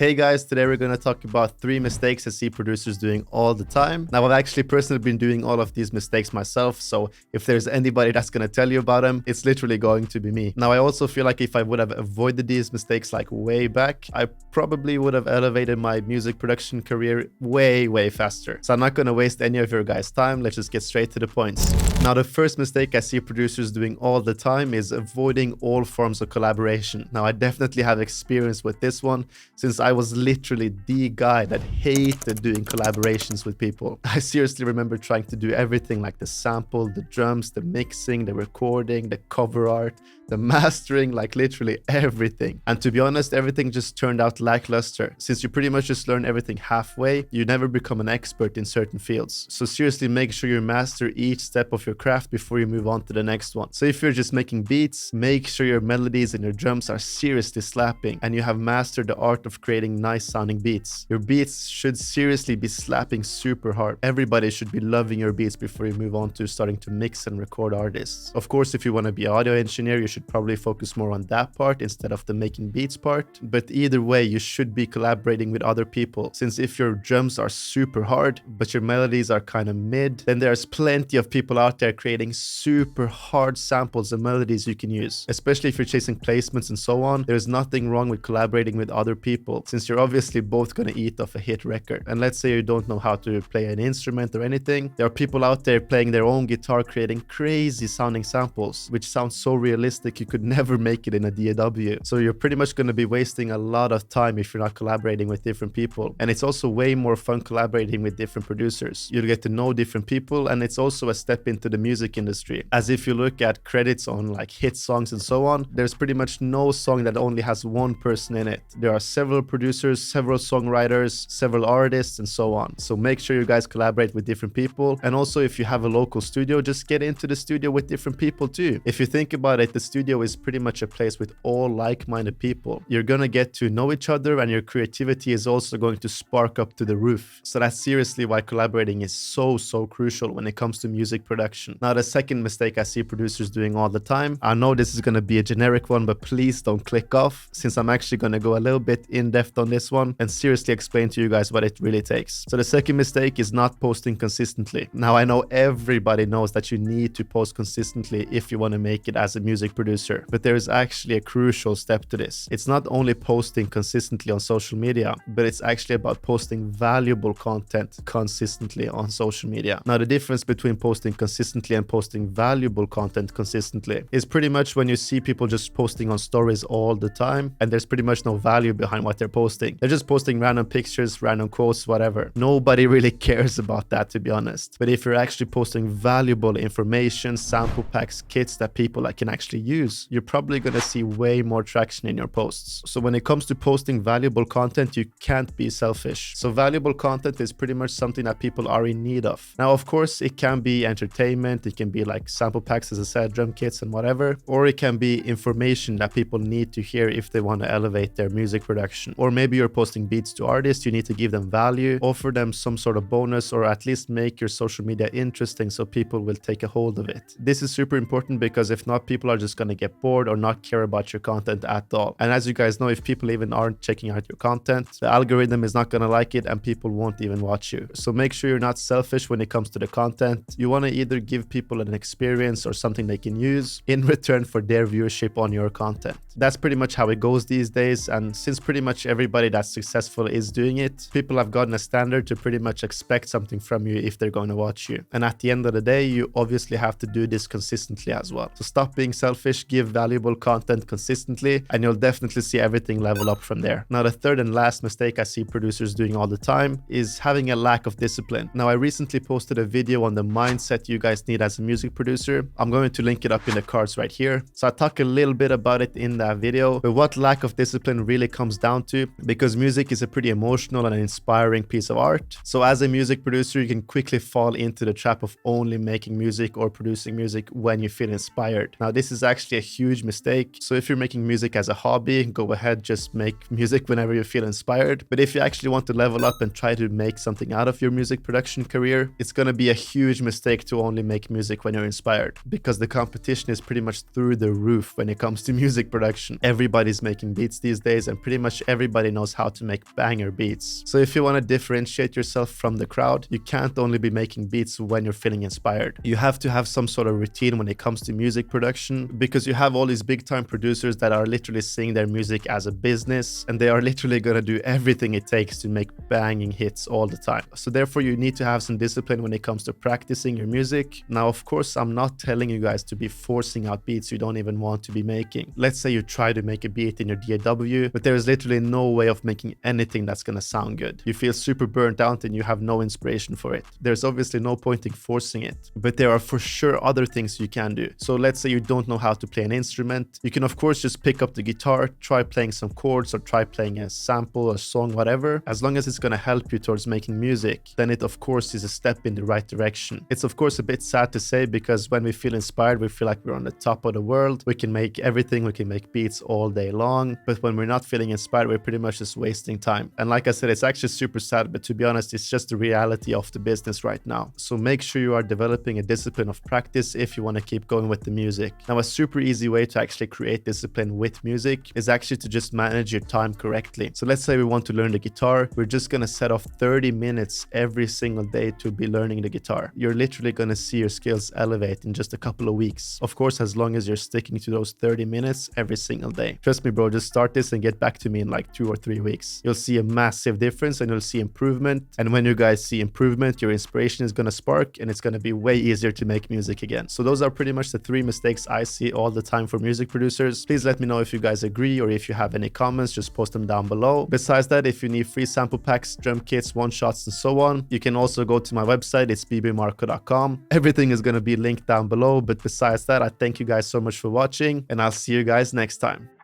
Hey guys, today we're going to talk about 3 mistakes I see producers doing all the time. Now, I've actually personally been doing all of these mistakes myself, so if there's anybody that's going to tell you about them, it's literally going to be me. Now, I also feel like if I would have avoided these mistakes like way back, I probably would have elevated my music production career way faster. So I'm not going to waste any of your guys' time. Let's just get straight to the points. Now, the first mistake I see producers doing all the time is avoiding all forms of collaboration. Now, I definitely have experience with this one since I was literally the guy that hated doing collaborations with people. I seriously remember trying to do everything like the sample, the drums, the mixing, the recording, the cover art, the mastering, like literally everything. And to be honest, everything just turned out lackluster. Since you pretty much just learn everything halfway, you never become an expert in certain fields. So seriously, make sure you master each step of your craft before you move on to the next one. So if you're just making beats, make sure your melodies and your drums are seriously slapping and you have mastered the art of creating nice sounding beats. Your beats should seriously be slapping super hard. Everybody should be loving your beats before you move on to starting to mix and record artists. Of course, if you want to be an audio engineer, you should probably focus more on that part instead of the making beats part. But either way, you should be collaborating with other people, since if your drums are super hard but your melodies are kind of mid, then there's plenty of people out there creating super hard samples and melodies you can use. Especially if you're chasing placements and so on, there's nothing wrong with collaborating with other people, since you're obviously both going to eat off a hit record. And let's say you don't know how to play an instrument or anything, there are people out there playing their own guitar creating crazy sounding samples which sound so realistic you could never make it in a DAW. So you're pretty much going to be wasting a lot of time if you're not collaborating with different people. And it's also way more fun collaborating with different producers. You'll get to know different people, and it's also a step into the music industry. As if you look at credits on like hit songs and so on, there's pretty much no song that only has one person in it. There are several producers, several songwriters, several artists, and so on. So make sure you guys collaborate with different people. And also, if you have a local studio, just get into the studio with different people too. If you think about it, the studio is pretty much a place with all like-minded people. You're gonna get to know each other, and your creativity is also going to spark up to the roof. So that's seriously why collaborating is so crucial when it comes to music production. Now, the second mistake I see producers doing all the time, I know this is gonna be a generic one, but please don't click off, since I'm actually gonna go a little bit in depth on this one and seriously explain to you guys what it really takes. So the second mistake is not posting consistently. Now, I know everybody knows that you need to post consistently if you want to make it as a music producer, but there is actually a crucial step to this. It's not only posting consistently on social media, but it's actually about posting valuable content consistently on social media. Now, the difference between posting consistently and posting valuable content consistently is pretty much when you see people just posting on stories all the time and there's pretty much no value behind what they're posting. They're just posting random pictures, random quotes, whatever. Nobody really cares about that, to be honest. But if you're actually posting valuable information, sample packs, kits that people can actually use, you're probably going to see way more traction in your posts. So when it comes to posting valuable content, you can't be selfish. So valuable content is pretty much something that people are in need of. Now, of course, it can be entertainment, it can be like sample packs, as I said, drum kits and whatever, or it can be information that people need to hear if they want to elevate their music production. Or maybe you're posting beats to artists, you need to give them value, offer them some sort of bonus, or at least make your social media interesting so people will take a hold of it. This is super important because if not, people are just going to get bored or not care about your content at all. And as you guys know, if people even aren't checking out your content, the algorithm is not going to like it and people won't even watch you. So make sure you're not selfish when it comes to the content. You want to either give people an experience or something they can use in return for their viewership on your content. That's pretty much how it goes these days, and since pretty much everybody that's successful is doing it, people have gotten a standard to pretty much expect something from you if they're going to watch you. And at the end of the day, you obviously have to do this consistently as well. So stop being selfish, give valuable content consistently, and you'll definitely see everything level up from there. Now, the third and last mistake I see producers doing all the time is having a lack of discipline. Now, I recently posted a video on the mindset you guys need as a music producer. I'm going to link it up in the cards right here. So I talk a little bit about it in that video, but what lack of discipline really comes down to, because music is a pretty emotional and inspiring piece of art. So as a music producer, you can quickly fall into the trap of only making music or producing music when you feel inspired. Now, this is actually a huge mistake. So if you're making music as a hobby, go ahead, just make music whenever you feel inspired. But if you actually want to level up and try to make something out of your music production career, it's going to be a huge mistake to only make music when you're inspired, because the competition is pretty much through the roof when it comes to music production. Everybody's making beats these days, and pretty much everybody everybody knows how to make banger beats. So if you want to differentiate yourself from the crowd, you can't only be making beats when you're feeling inspired. You have to have some sort of routine when it comes to music production, because you have all these big time producers that are literally seeing their music as a business, and they are literally gonna do everything it takes to make banging hits all the time. So therefore you need to have some discipline when it comes to practicing your music. Now of course I'm not telling you guys to be forcing out beats you don't even want to be making. Let's say you try to make a beat in your DAW, but there is literally no way of making anything that's gonna sound good. You feel super burnt out and you have no inspiration for it. There's obviously no point in forcing it, but there are for sure other things you can do. So let's say you don't know how to play an instrument. You can of course just pick up the guitar, try playing some chords or try playing a sample, a song, whatever. As long as it's gonna help you towards making music, then it of course is a step in the right direction. It's of course a bit sad to say, because when we feel inspired, we feel like we're on the top of the world. We can make everything, we can make beats all day long, but when we're not feeling inspired, we're pretty much just wasting time. And like I said, it's actually super sad, but to be honest, it's just the reality of the business right now. So make sure you are developing a discipline of practice if you want to keep going with the music. Now a super easy way to actually create discipline with music is actually to just manage your time correctly. So let's say we want to learn the guitar. We're just going to set off 30 minutes every single day to be learning the guitar. You're literally going to see your skills elevate in just a couple of weeks. Of course, as long as you're sticking to those 30 minutes every single day. Trust me, bro, just start this and get back to me in like 2 or 3 weeks. You'll see a massive difference and you'll see improvement. And when you guys see improvement, your inspiration is going to spark and it's going to be way easier to make music again. So those are pretty much the 3 mistakes I see all the time for music producers. Please let me know if you guys agree, or if you have any comments, just post them down below. Besides that, if you need free sample packs, drum kits, one-shots and so on, you can also go to my website. It's BBMarko.com. Everything is going to be linked down below. But besides that, I thank you guys so much for watching and I'll see you guys next time.